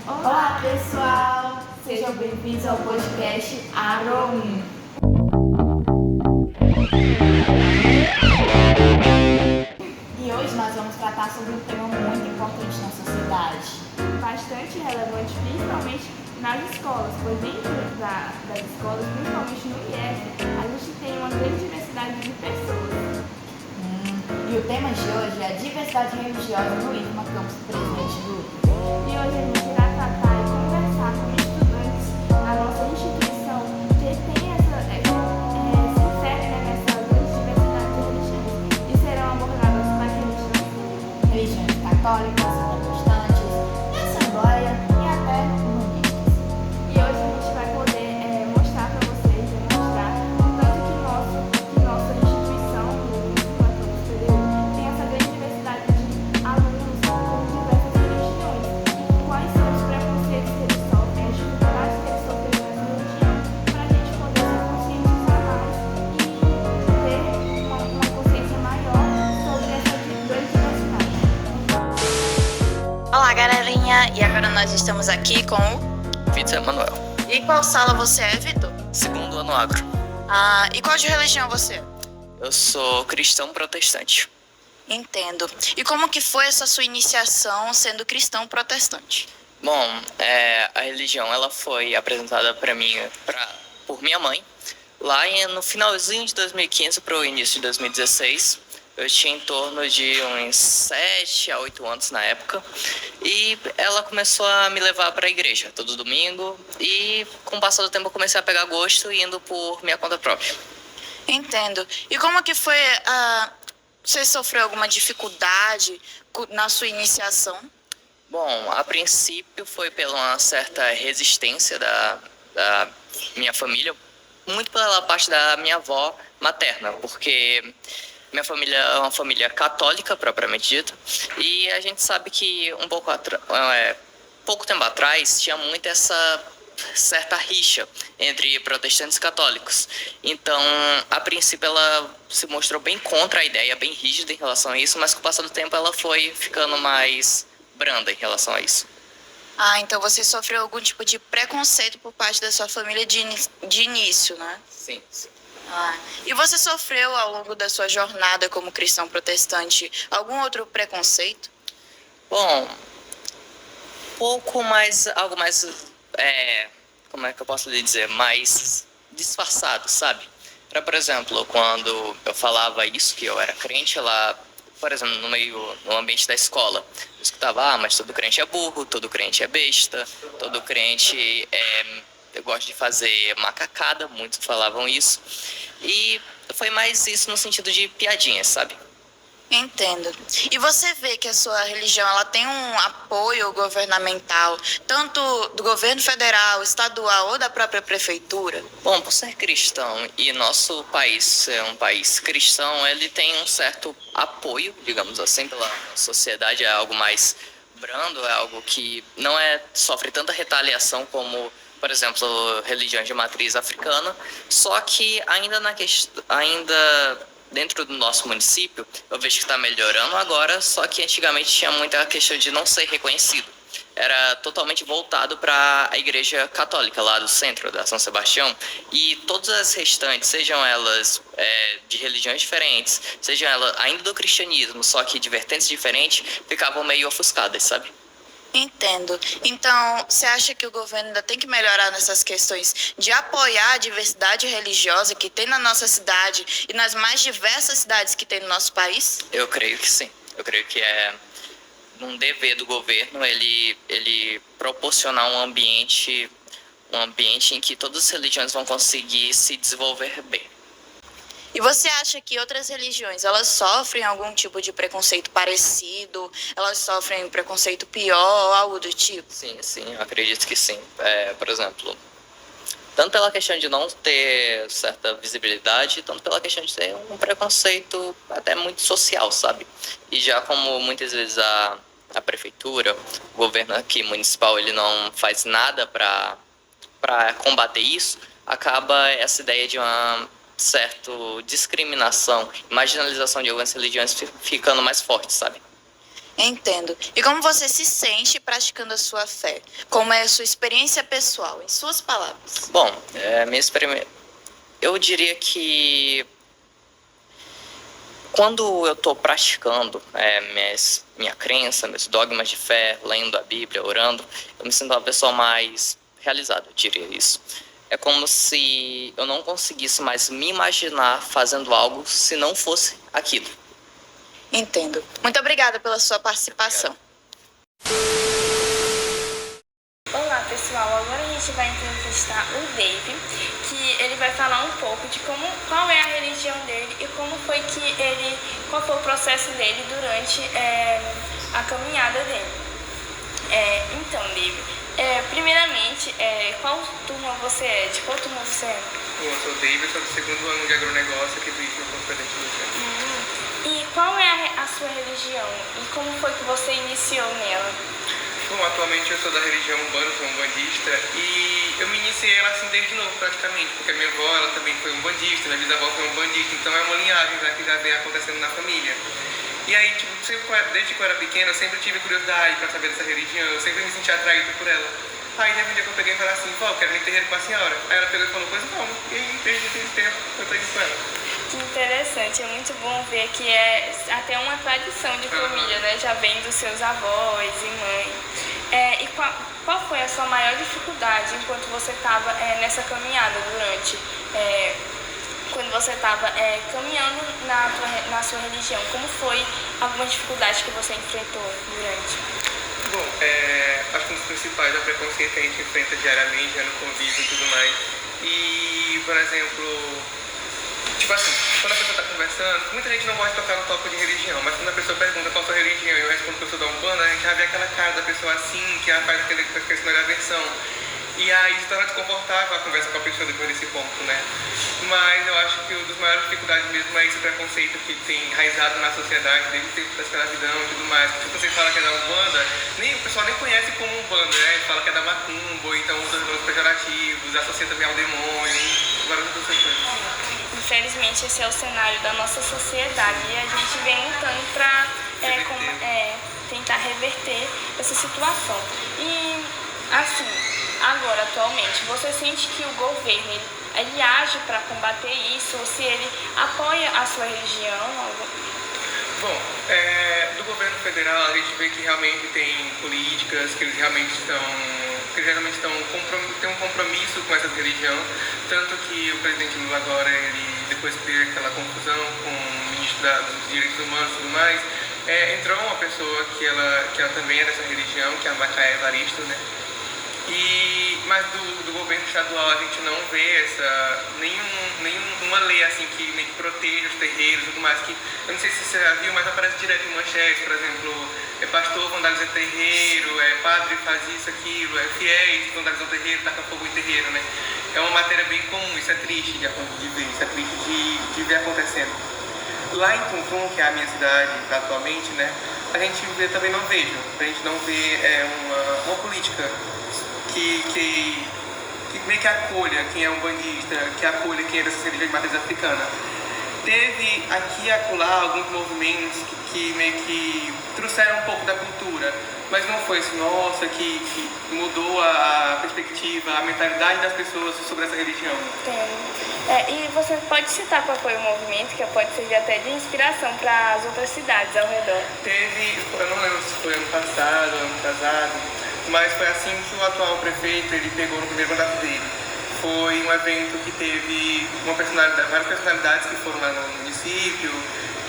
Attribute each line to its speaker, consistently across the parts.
Speaker 1: Olá pessoal, sejam bem-vindos ao podcast Aro 1. E hoje nós vamos tratar sobre um tema muito importante na sociedade.
Speaker 2: Bastante relevante, principalmente nas escolas, pois dentro das escolas, principalmente no IF, a gente tem uma grande diversidade de pessoas.
Speaker 1: E o tema de hoje é a diversidade religiosa no IFMA Campus Presidente Dutra.
Speaker 2: E hoje a gente irá tratar e conversar com estudantes da nossa instituição que tem se inserem nessa grande diversidade de religiões e serão abordadas quais
Speaker 1: Religiões católicas, protestantes, assembleia e até humanistas.
Speaker 2: E hoje a gente vai poder mostrar para vocês, demonstrar o tanto que nossa instituição, o Campus Superior, tem essa grande diversidade de alunos com diversas religiões. E quais são os preconceitos que eles sofrem, as dificuldades que eles sofrem nessa religião, para a gente poder se conscientizar mais e ter uma consciência maior sobre essa grande diversidade.
Speaker 3: Olá, galerinha! E agora nós estamos aqui com o...
Speaker 4: Vitor Emanuel,
Speaker 3: E qual sala você é, Vitor?
Speaker 4: segundo ano agro.
Speaker 3: E qual de religião você é?
Speaker 4: Eu sou cristão protestante.
Speaker 3: Entendo. E como que foi essa sua iniciação sendo cristão protestante?
Speaker 4: Bom, a religião ela foi apresentada para mim por minha mãe lá no finalzinho de 2015 para o início de 2016. Eu tinha em torno de uns 7 a 8 anos na época e ela começou a me levar para a igreja todo domingo e com o passar do tempo eu comecei a pegar gosto indo por minha conta própria.
Speaker 3: Entendo. E como que foi Você sofreu alguma dificuldade na sua iniciação?
Speaker 4: Bom, a princípio foi pela uma certa resistência da minha família, muito pela parte da minha avó materna, porque minha família é uma família católica, propriamente dita, e a gente sabe que pouco tempo atrás tinha muito essa certa rixa entre protestantes e católicos. Então, a princípio, ela se mostrou bem contra a ideia, bem rígida em relação a isso, mas com o passar do tempo ela foi ficando mais branda em relação a isso.
Speaker 3: Então você sofreu algum tipo de preconceito por parte da sua família de início, né?
Speaker 4: Sim, sim.
Speaker 3: E você sofreu ao longo da sua jornada como cristão protestante algum outro preconceito?
Speaker 4: Bom, algo mais, como é que eu posso lhe dizer, mais disfarçado, sabe? Por exemplo, quando eu falava isso, que eu era crente, lá, por exemplo, no ambiente da escola, eu escutava, mas todo crente é burro, todo crente é besta, todo crente eu gosto de fazer macacada, muitos falavam isso. E foi mais isso no sentido de piadinhas, sabe?
Speaker 3: Entendo. E você vê que a sua religião ela tem um apoio governamental, tanto do governo federal, estadual ou da própria prefeitura?
Speaker 4: Bom, por ser cristão e nosso país ser um país cristão, ele tem um certo apoio, digamos assim, pela sociedade. É algo mais brando, é algo que não sofre tanta retaliação como, por exemplo, religiões de matriz africana. Só que ainda dentro do nosso município, eu vejo que está melhorando agora, só que antigamente tinha muita questão de não ser reconhecido. Era totalmente voltado para a igreja católica lá do centro, da São Sebastião, e todas as restantes, sejam elas de religiões diferentes, sejam elas ainda do cristianismo, só que de vertentes diferentes, ficavam meio ofuscadas, sabe?
Speaker 3: Entendo. Então, você acha que o governo ainda tem que melhorar nessas questões de apoiar a diversidade religiosa que tem na nossa cidade e nas mais diversas cidades que tem no nosso país?
Speaker 4: Eu creio que sim. Eu creio que é um dever do governo ele proporcionar um ambiente em que todas as religiões vão conseguir se desenvolver bem.
Speaker 3: E você acha que outras religiões, elas sofrem algum tipo de preconceito parecido? Elas sofrem preconceito pior ou algo do tipo?
Speaker 4: Sim, eu acredito que sim. Por exemplo, tanto pela questão de não ter certa visibilidade, tanto pela questão de ter um preconceito até muito social, sabe? E já como muitas vezes a prefeitura, o governo aqui municipal, ele não faz nada para combater isso, acaba essa ideia de uma certa discriminação, marginalização de algumas religiões ficando mais forte, sabe?
Speaker 3: Entendo. E como você se sente praticando a sua fé? Como é a sua experiência pessoal, em suas palavras?
Speaker 4: Bom, minha experiência. Eu diria que quando eu estou praticando minha crença, meus dogmas de fé, lendo a Bíblia, orando, eu me sinto uma pessoa mais realizada, eu diria isso. É como se eu não conseguisse mais me imaginar fazendo algo se não fosse aquilo.
Speaker 3: Entendo. Muito obrigada pela sua participação.
Speaker 2: Olá pessoal, agora a gente vai entrevistar o Dave, que ele vai falar um pouco de qual é a religião dele e qual foi o processo dele durante a caminhada dele. Então, Dave, primeiramente, qual turma você é? De qual turma você é?
Speaker 5: Bom, eu sou o David, sou do segundo ano de agronegócio aqui do IFMA Corporação Luciano.
Speaker 2: E qual é a sua religião e como foi que você iniciou nela?
Speaker 5: Bom, atualmente eu sou da religião umbanda, sou umbandista e eu me iniciei ela assim desde novo praticamente, porque a minha avó ela também foi umbandista, minha bisavó foi umbandista, então é uma linhagem que já vem acontecendo na família. E aí, tipo, desde que eu era pequena, eu sempre tive curiosidade para saber dessa religião, eu sempre me sentia atraído por ela. Aí teve um dia que eu peguei e falei assim, vó, eu quero ir no terreiro com a senhora. Aí ela pegou e falou, pois vamos. E aí, desde esse tempo, eu tô indo com ela.
Speaker 2: Que interessante, é muito bom ver que é até uma tradição de família, né? Já vem dos seus avós e mãe. E qual foi a sua maior dificuldade enquanto você estava nessa caminhada quando você estava caminhando na sua religião? Como foi alguma dificuldade que você enfrentou durante?
Speaker 5: Bom, acho que um dos principais é o preconceito que a gente enfrenta diariamente, no convívio e tudo mais. E, por exemplo, tipo assim, quando a pessoa está conversando, muita gente não gosta de tocar no tópico de religião, mas quando a pessoa pergunta qual a sua religião e eu respondo que eu sou da Umbanda, a gente já vê aquela cara da pessoa assim, que ela faz aquela questão da aversão. E aí se torna desconfortável a conversa com a pessoa depois desse ponto, né? Mas eu acho que uma das maiores dificuldades mesmo é esse preconceito que tem enraizado na sociedade, desde o tempo da escravidão e tudo mais. Se você fala que é da Umbanda, o pessoal nem conhece como Umbanda, né? Fala que é da Macumba, ou então usa nomes pejorativos, associa também ao demônio, várias outras coisas.
Speaker 2: Infelizmente, esse é o cenário da nossa sociedade e a gente vem lutando para tentar reverter essa situação. E, assim, agora, atualmente, você sente que o governo ele age para combater isso, ou se ele apoia a sua religião?
Speaker 5: Bom, do governo federal a gente vê que realmente tem políticas que eles realmente têm um compromisso com essa religião, tanto que o presidente Lula agora, ele, depois que teve aquela confusão com o ministro dos Direitos Humanos e tudo mais, entrou uma pessoa que ela também é dessa religião, que é a Macaé Evaristo, né? Mas do governo estadual a gente não vê nenhuma lei assim que meio que proteja os terreiros e tudo mais. Que, eu não sei se você já viu, mas aparece direto em manchetes, por exemplo, pastor vandaliza terreiro, padre faz isso, aquilo, fiéis vandalizam terreiro, taca fogo em terreiro, né? É uma matéria bem comum, isso é triste de ver, isso é triste de ver acontecendo. Lá em Tuntum, que é a minha cidade atualmente, né, a gente também não vejo, a gente não vê uma política que meio que acolha quem é umbandista, que acolha quem é dessa religião de matriz africana. Teve aqui e acolá alguns movimentos que meio que trouxeram um pouco da cultura, mas não foi isso, nossa, que mudou a perspectiva, a mentalidade das pessoas sobre essa religião.
Speaker 2: E você pode citar qual foi o movimento, que pode servir até de inspiração para as outras cidades ao redor?
Speaker 5: Teve, eu não lembro se foi ano passado, ano atrasado, mas foi assim que o atual prefeito ele pegou no primeiro mandato dele. Foi um evento que teve várias personalidades que foram lá no município,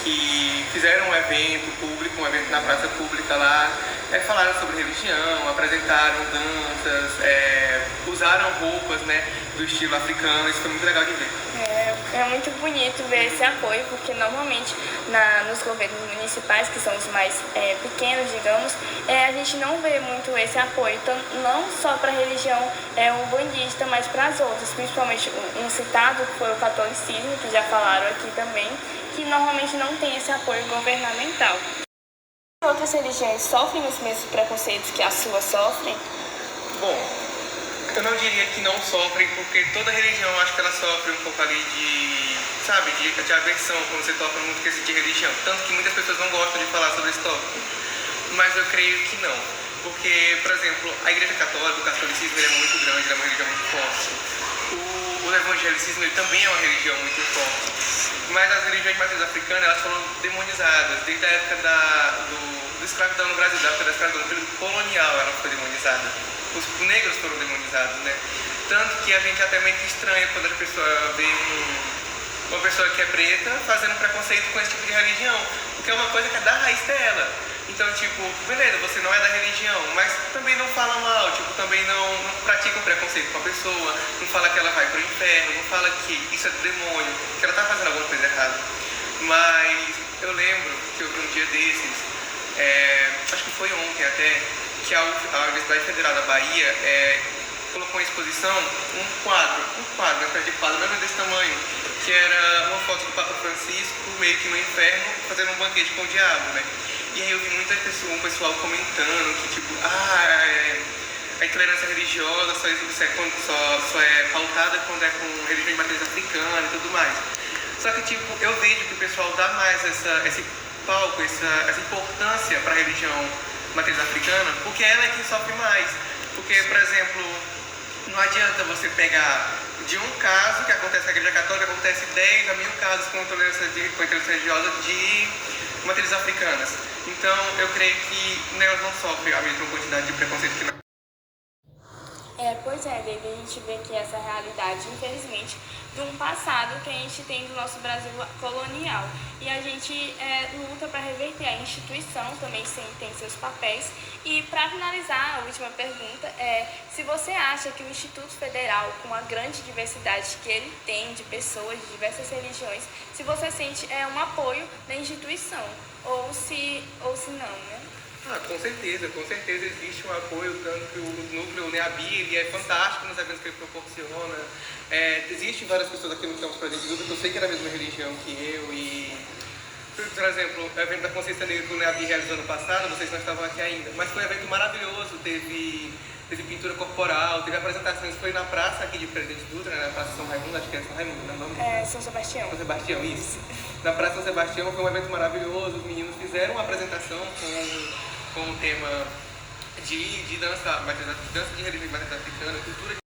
Speaker 5: que fizeram um evento público, um evento na praça pública lá, falaram sobre religião, apresentaram danças, usaram roupas, né, do estilo africano, isso foi muito legal de ver.
Speaker 2: É muito bonito ver esse apoio, porque normalmente nos governos municipais, que são os mais pequenos, digamos, a gente não vê muito esse apoio, então, não só para a religião umbandista, mas para as outras, principalmente um citado, que foi o catolicismo, que já falaram aqui também, que normalmente não tem esse apoio governamental. Outras religiões sofrem os mesmos preconceitos que a sua sofrem?
Speaker 5: Bom, eu não diria que não sofrem, porque toda religião, acho que ela sofre um pouco ali de aversão quando você toca no tópico de religião. Tanto que muitas pessoas não gostam de falar sobre esse tópico. mas eu creio que não. Porque, por exemplo, a Igreja Católica, o catolicismo, ele é muito grande, ele é uma religião muito forte. O evangelicismo, ele também é uma religião muito forte. Mas as religiões de matriz africana, elas foram demonizadas. Desde a época da escravidão no Brasil, da época da escravidão no período colonial, ela foi demonizada. Os negros foram demonizados, né? Tanto que a gente até meio que estranha quando a pessoa vê uma pessoa que é preta fazendo preconceito com esse tipo de religião. Porque é uma coisa que é da raiz dela. Então, tipo, beleza, você não é da religião, mas também não fala mal, tipo, também não pratica um preconceito com a pessoa, não fala que ela vai pro inferno, não fala que isso é do demônio, que ela tá fazendo alguma coisa errada. Mas eu lembro que eu vi um dia desses, acho que foi ontem até, que a Universidade Federal da Bahia colocou em exposição um quadro, uma espécie de quadro mais ou menos desse tamanho, que era uma foto do Papa Francisco meio que no inferno, fazendo um banquete com o diabo, né? E aí eu vi um pessoal comentando que, tipo, a intolerância religiosa só é pautada quando é com religião de matriz africana e tudo mais. Só que, tipo, eu vejo que o pessoal dá mais esse palco, essa importância para a religião matriz africana, porque ela é quem sofre mais. Porque, por exemplo, não adianta você pegar de um caso que acontece na Igreja Católica, acontece 10 a 1000 casos com intolerância religiosa de matrizes africanas. Então, eu creio que nelas não sofre a mesma quantidade de preconceito que nós.
Speaker 2: Pois é, David, a gente vê que essa realidade, infelizmente, de um passado que a gente tem do nosso Brasil colonial. E a gente luta para reverter. A instituição também tem seus papéis. E para finalizar, a última pergunta é se você acha que o Instituto Federal, com a grande diversidade que ele tem de pessoas de diversas religiões, se você sente um apoio da instituição, ou se não, né?
Speaker 5: Com certeza existe um apoio, tanto que o núcleo NEABI, ele é fantástico nos eventos que ele proporciona. Existem várias pessoas aqui no campus Presidente Dutra que eu sei que era a mesma religião que eu e, por exemplo, o evento da Consciência Negra que o NEABI realizou ano passado, vocês não estavam aqui ainda, mas foi um evento maravilhoso, teve pintura corporal, teve apresentações, foi na praça aqui de Presidente Dutra, né, na Praça São Raimundo, acho que é São Raimundo, não é o nome?
Speaker 2: São Sebastião.
Speaker 5: São Sebastião, isso. Na Praça São Sebastião foi um evento maravilhoso, os meninos fizeram uma apresentação com o tema de dança de religião africana, cultura de...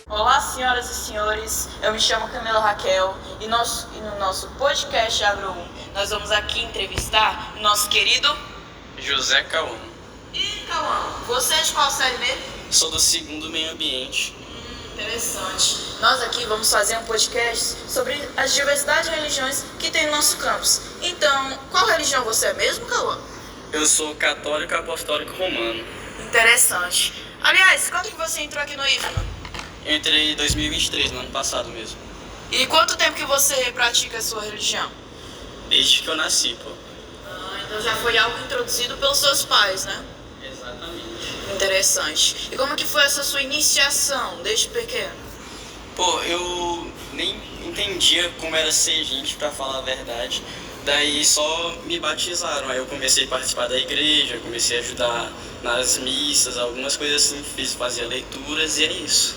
Speaker 3: Olá, senhoras e senhores, eu me chamo Camila Raquel e no nosso podcast Agro 1 nós vamos aqui entrevistar o nosso querido
Speaker 6: José Cauã.
Speaker 3: E Cauã, você é de qual série mesmo?
Speaker 6: Sou do segundo meio ambiente.
Speaker 3: Interessante. Nós aqui vamos fazer um podcast sobre as diversidades de religiões que tem no nosso campus. Então, qual religião você é mesmo, Cauã?
Speaker 6: Eu sou católico apostólico romano.
Speaker 3: Interessante. Aliás, quando que você entrou aqui no IFMA?
Speaker 6: Eu entrei em 2023, no ano passado mesmo.
Speaker 3: E quanto tempo que você pratica a sua religião?
Speaker 6: Desde que eu nasci, pô.
Speaker 3: Então já foi algo introduzido pelos seus pais, né?
Speaker 6: Exatamente.
Speaker 3: Interessante. E como que foi essa sua iniciação desde pequeno?
Speaker 6: Pô, eu nem entendia como era ser gente, pra falar a verdade. Daí só me batizaram, aí eu comecei a participar da igreja, comecei a ajudar nas missas, algumas coisas assim, fazia leituras e é isso.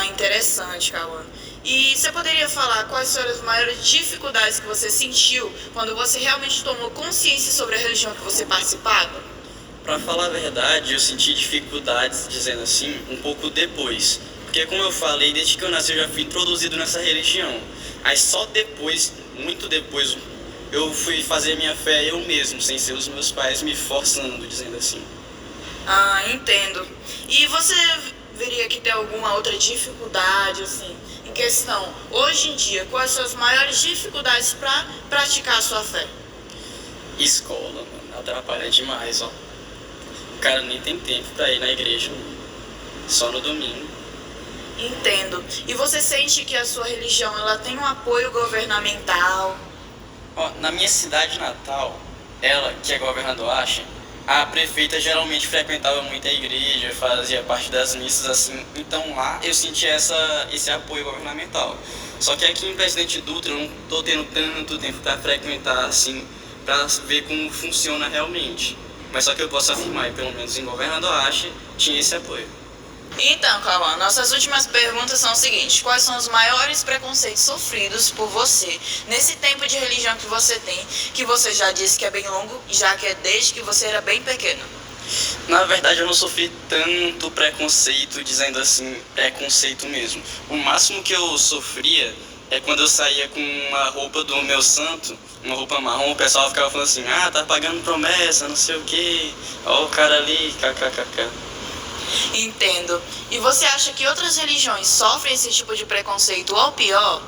Speaker 3: Interessante, Cauã. E você poderia falar quais foram as maiores dificuldades que você sentiu quando você realmente tomou consciência sobre a religião que você participava?
Speaker 6: Pra falar a verdade, eu senti dificuldades, dizendo assim, um pouco depois. Porque como eu falei, desde que eu nasci eu já fui introduzido nessa religião. Aí só depois, muito depois, eu fui fazer minha fé eu mesmo, sem ser os meus pais me forçando, dizendo assim.
Speaker 3: Entendo. E você veria que tem alguma outra dificuldade, assim, em questão, hoje em dia, quais são as maiores dificuldades para praticar a sua fé?
Speaker 6: Escola, mano, atrapalha demais, ó. O cara nem tem tempo pra ir na igreja, só no domingo.
Speaker 3: Entendo. E você sente que a sua religião, ela tem um apoio governamental?
Speaker 6: Ó, na minha cidade natal, ela, que é governador Acha, a prefeita geralmente frequentava muito a igreja, fazia parte das missas, assim. Então lá eu senti esse apoio governamental. Só que aqui em Presidente Dutra eu não tô tendo tanto tempo para frequentar, assim, para ver como funciona realmente. Mas só que eu posso afirmar, e pelo menos em Governador Acha, tinha esse apoio.
Speaker 3: Então, Cauã, nossas últimas perguntas são as seguintes. Quais são os maiores preconceitos sofridos por você nesse tempo de religião que você tem, que você já disse que é bem longo, já que é desde que você era bem pequeno?
Speaker 6: Na verdade, eu não sofri tanto preconceito, dizendo assim, preconceito mesmo. O máximo que eu sofria é quando eu saía com uma roupa do meu santo, uma roupa marrom, o pessoal ficava falando assim, ah, tá pagando promessa, não sei o quê, ó o cara ali, kkkk.
Speaker 3: Entendo. E você acha que outras religiões sofrem esse tipo de preconceito ou pior?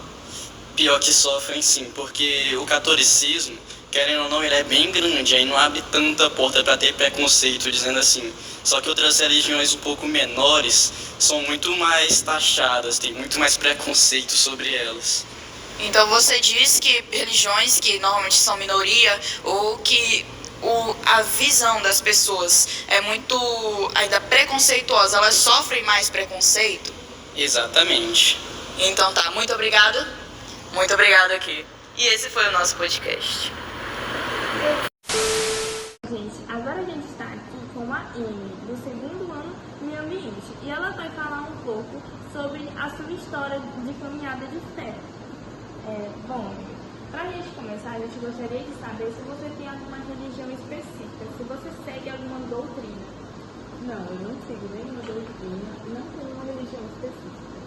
Speaker 6: Pior que sofrem sim, porque o catolicismo, querendo ou não, ele é bem grande, aí não abre tanta porta para ter preconceito, dizendo assim. Só que outras religiões um pouco menores são muito mais taxadas, tem muito mais preconceito sobre elas.
Speaker 3: Então você diz que religiões que normalmente são minoria ou que a visão das pessoas é muito ainda preconceituosa, elas sofrem mais preconceito?
Speaker 6: Exatamente.
Speaker 3: Então tá, muito obrigada. Muito obrigada aqui. E esse foi o nosso podcast.
Speaker 2: Gente, agora a gente está aqui com a Amy, do segundo ano Meio Ambiente, e ela vai falar um pouco sobre a sua história de caminhada de fé. Bom, para a gente começar, a gente gostaria de saber se você tem alguma religião específica, se você segue alguma doutrina.
Speaker 7: Não, eu não sigo nenhuma doutrina, não tenho uma religião específica.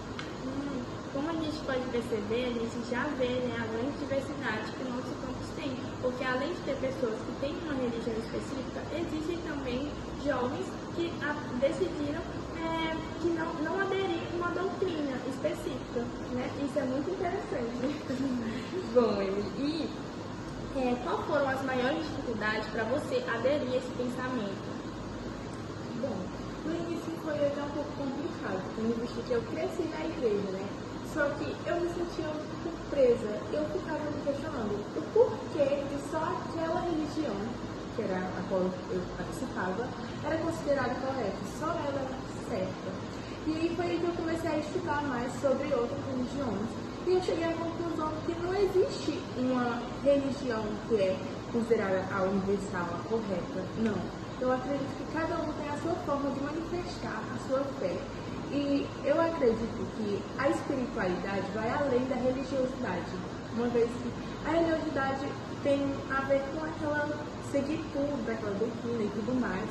Speaker 2: Como a gente pode perceber, a gente já vê, né, a grande diversidade que o nosso campus tem, porque além de ter pessoas que têm uma religião específica, existem também jovens que decidiram que não aderir a uma doutrina específica, né? Isso é muito interessante.
Speaker 7: Bom, e
Speaker 2: Qual foram as maiores dificuldades para você aderir a esse pensamento?
Speaker 7: bom, no início foi até um pouco complicado, visto que eu cresci na igreja, né? Só que eu me sentia um pouco presa. Eu ficava me questionando o porquê de só aquela religião, que era a qual eu participava, era considerada correta, só ela era certa. E aí foi aí que eu comecei a estudar mais sobre outras religiões. E eu cheguei à conclusão que não existe uma religião que é considerada a universal, a correta. Não. Eu acredito que cada um tem a sua forma de manifestar a sua fé. E eu acredito que a espiritualidade vai além da religiosidade, uma vez que a religiosidade tem a ver com aquela seguir tudo, daquela doutrina e tudo mais.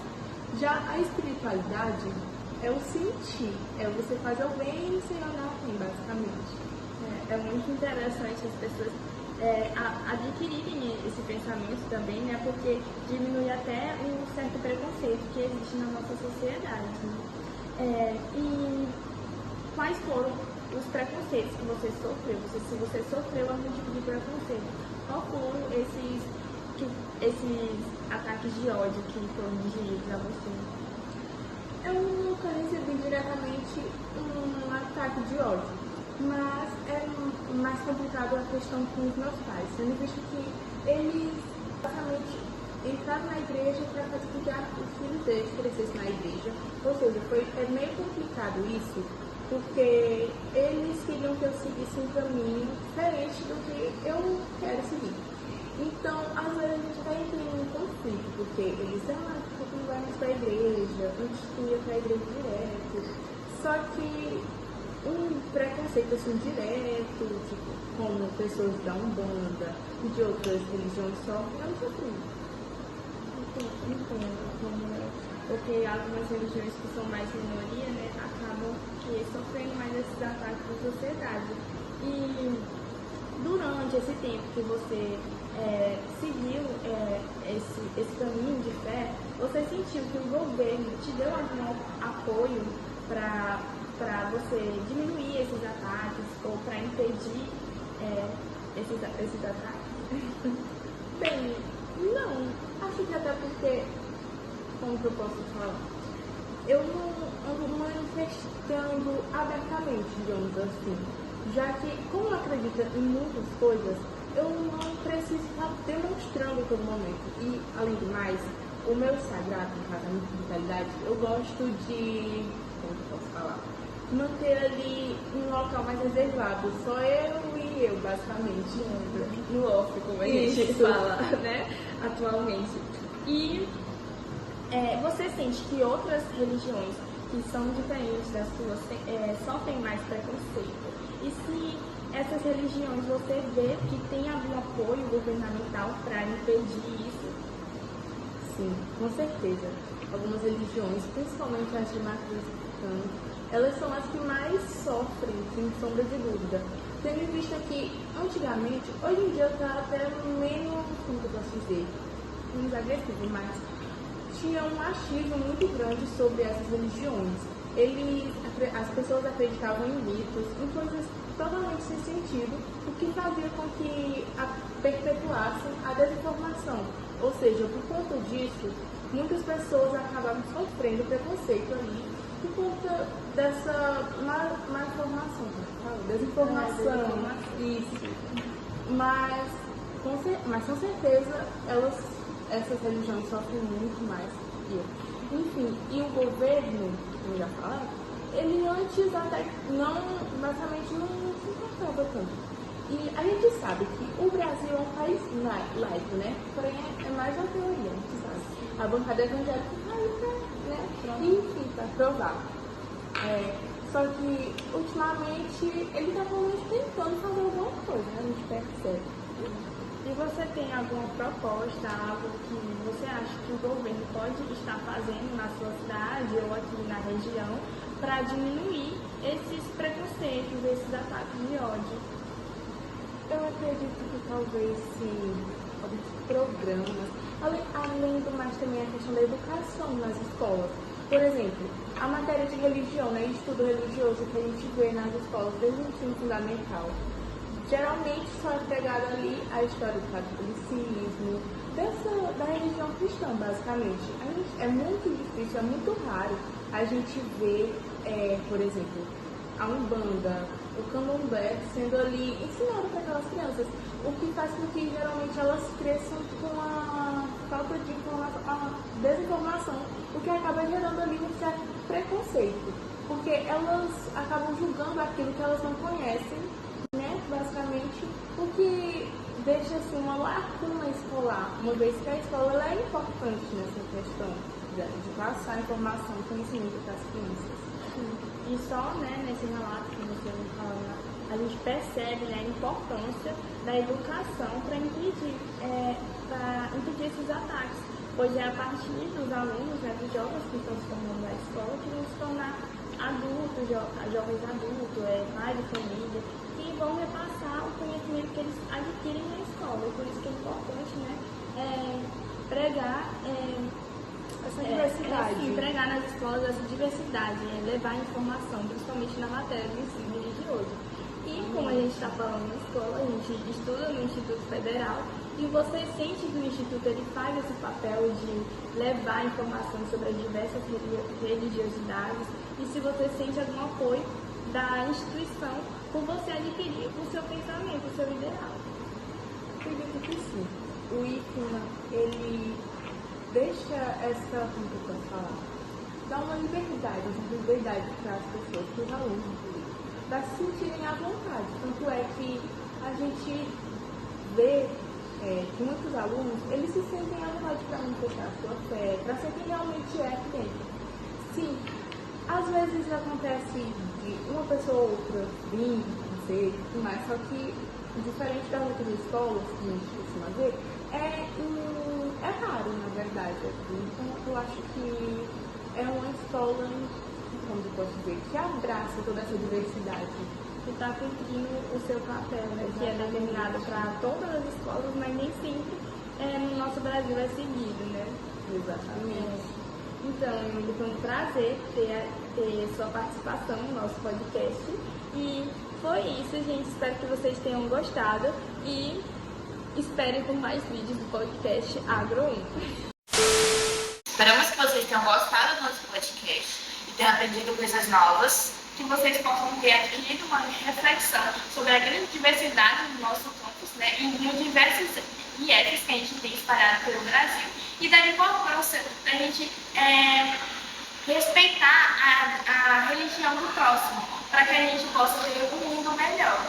Speaker 7: Já a espiritualidade é o sentir, é você fazer o bem sem olhar o bem, basicamente.
Speaker 2: É muito interessante as pessoas adquirirem esse pensamento também, né? Porque diminui até um certo preconceito que existe na nossa sociedade, né? E quais foram os preconceitos que você sofreu? Se você sofreu algum tipo de preconceito, qual foram esses ataques de ódio que foram dirigidos a você?
Speaker 7: Eu nunca recebi diretamente um ataque de ódio, mas é mais complicado a questão com os meus pais, sendo visto que eles basicamente entraram na igreja para fazer com que os filhos deles crescessem na igreja. Ou seja, é meio complicado isso, porque eles queriam que eu seguisse um caminho diferente do que eu quero seguir. Então, às vezes a gente vai entrar em um conflito, porque eles por que não vai mais para a igreja, antes tu ia para a igreja direto. Só que um preconceito assim direto, tipo, como pessoas da Umbanda e de outras religiões sofrem, eu não sofri.
Speaker 2: Entendo, porque algumas religiões que são mais minoria, né, acabam sofrendo mais esses ataques da sociedade. E durante esse tempo que você seguiu esse caminho de fé, você sentiu que o governo te deu algum apoio para você diminuir esses ataques ou para impedir esses ataques?
Speaker 7: Bem, não. Acho que até porque, como que eu posso falar, eu não ando manifestando abertamente, digamos assim. Já que, como eu acredito em muitas coisas, eu não preciso estar demonstrando a todo momento. E, além do mais, o meu sagrado, no caso, a minha espiritualidade, eu gosto de, como que eu posso falar, manter ali um local mais reservado, só eu e eu, basicamente, no off, como a gente fala,
Speaker 2: né, atualmente. E você sente que outras religiões que são diferentes das suas sofrem mais preconceito. E se essas religiões você vê que tem algum apoio governamental para impedir isso?
Speaker 7: Sim, com certeza. Algumas religiões, principalmente as de matriz cristã, elas são as que mais sofrem, sem sombra de dúvida. Tendo em vista que, antigamente, hoje em dia está até menos, como eu posso dizer, menos agressivo, mas tinha um machismo muito grande sobre essas religiões. As pessoas acreditavam em mitos, em coisas totalmente sem sentido, o que fazia com que perpetuassem a desinformação. Ou seja, por conta disso, muitas pessoas acabavam sofrendo preconceito ali por conta dessa má informação, desinformação, isso. Mas com certeza essas religiões sofrem muito mais que eu. Enfim, e o governo, como já falaram, ele antes até basicamente não se importava tanto. E a gente sabe que o Brasil é um país laico, né? Porém, é mais uma teoria, a gente sabe. A bancada evangélica é laica, né? Enfim, para provar. Só que, ultimamente, ele está pelo menos tentando fazer alguma coisa, né? A gente percebe.
Speaker 2: E você tem alguma proposta, algo que você acha que o governo pode estar fazendo na sua cidade ou aqui na região para diminuir esses preconceitos, esses ataques de ódio?
Speaker 7: Eu acredito que talvez sim, alguns programas, além do mais também a questão da educação nas escolas. Por exemplo, a matéria de religião, né, estudo religioso que a gente vê nas escolas desde o ensino fundamental. Geralmente só é pregada ali a história do catolicismo, da religião cristã, basicamente. É muito difícil, é muito raro a gente ver, por exemplo, a Umbanda, o Candomblé sendo ali ensinado para aquelas crianças, o que faz com que geralmente elas cresçam com a falta de informação, a desinformação, o que acaba gerando ali um certo preconceito, porque elas acabam julgando aquilo que elas não conhecem, né, basicamente, o que deixa assim uma lacuna escolar, uma vez que a escola ela é importante nessa questão de passar informação, conhecimento para as crianças.
Speaker 2: E só, né, nesse relato que você me falou, a gente percebe, né, a importância da educação para impedir esses ataques, pois é a partir dos alunos, né, dos jovens que estão se formando na escola, que vão se tornar adultos, jovens adultos, pais de família, que vão repassar o conhecimento que eles adquirem na escola. E por isso que é importante, né, pregar
Speaker 7: essa diversidade.
Speaker 2: Pregar nas escolas essa diversidade, levar informação, principalmente na matéria do ensino religioso. E como a gente está falando na escola, a gente estuda no Instituto Federal, e você sente que o Instituto ele faz esse papel de levar informação sobre as diversas religiosidades, e se você sente algum apoio da instituição por você adquirir o seu pensamento, o seu ideal.
Speaker 7: Acredito que sim. O IFMA, ele deixa essa, como eu posso falar, dá uma liberdade para as pessoas, para os alunos, para se sentirem à vontade. Tanto é que a gente vê que muitos alunos, eles se sentem à vontade para manifestar a sua fé, para ser quem realmente é aqui dentro. Sim, às vezes acontece de uma pessoa ou outra vir, não sei, tudo mais, só que, diferente das outras escolas que a gente costuma ver, é raro, na verdade. Então, eu acho que é uma escola, como eu posso dizer, que abraça toda essa diversidade.
Speaker 2: Que está cumprindo o seu papel, né, que é determinado para todas as escolas, mas nem sempre no nosso Brasil é seguido, né?
Speaker 7: Exatamente.
Speaker 2: Então, Emily, foi um prazer ter sua participação no nosso podcast. E foi isso, gente. Espero que vocês tenham gostado e esperem por mais vídeos do podcast Agro 1.
Speaker 1: Esperamos que vocês tenham gostado do nosso podcast e tenham aprendido coisas novas, que vocês possam ter adquirido uma reflexão sobre a grande diversidade do nosso campus, né, e os diversos IEFs que a gente tem espalhado pelo Brasil, e da importância da gente respeitar a religião do próximo, para que a gente possa ter um mundo melhor.